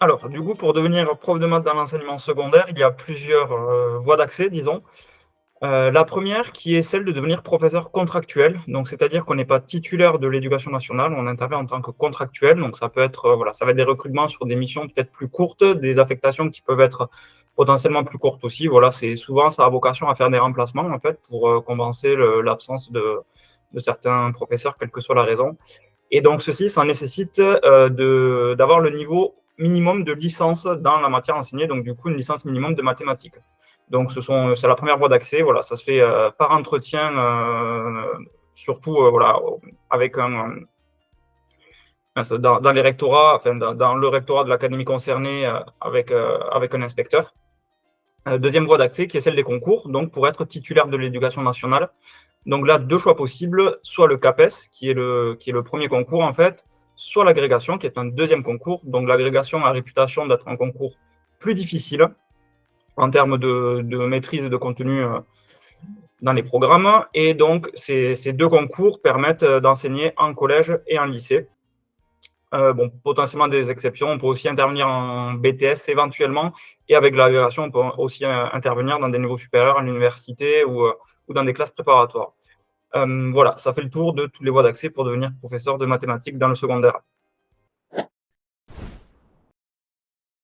Alors, du coup, pour devenir prof de maths dans l'enseignement secondaire, il y a plusieurs voies d'accès, disons. La première qui est celle de devenir professeur contractuel, donc c'est-à-dire qu'on n'est pas titulaire de l'éducation nationale, on intervient en tant que contractuel, donc ça peut être, voilà, ça va être des recrutements sur des missions peut-être plus courtes, des affectations qui peuvent être potentiellement plus courtes aussi. Voilà, c'est souvent ça a vocation à faire des remplacements en fait pour compenser l'absence de certains professeurs, quelle que soit la raison. Et donc ceci, ça nécessite d'avoir le niveau minimum de licence dans la matière enseignée, donc du coup une licence minimum de mathématiques. Donc c'est la première voie d'accès, voilà, ça se fait par entretien, surtout voilà, avec dans les rectorats, enfin dans le rectorat de l'académie concernée, avec un inspecteur. Deuxième voie d'accès qui est celle des concours, donc pour être titulaire de l'éducation nationale. Donc là, deux choix possibles, soit le CAPES, qui est le premier concours en fait, soit l'agrégation, qui est un deuxième concours. Donc l'agrégation a la réputation d'être un concours plus difficile en termes de maîtrise de contenu dans les programmes. Et donc ces deux concours permettent d'enseigner en collège et en lycée. Bon, potentiellement des exceptions, on peut aussi intervenir en BTS éventuellement, et avec l'agrégation, on peut aussi intervenir dans des niveaux supérieurs à l'université ou dans des classes préparatoires. Voilà, ça fait le tour de toutes les voies d'accès pour devenir professeur de mathématiques dans le secondaire.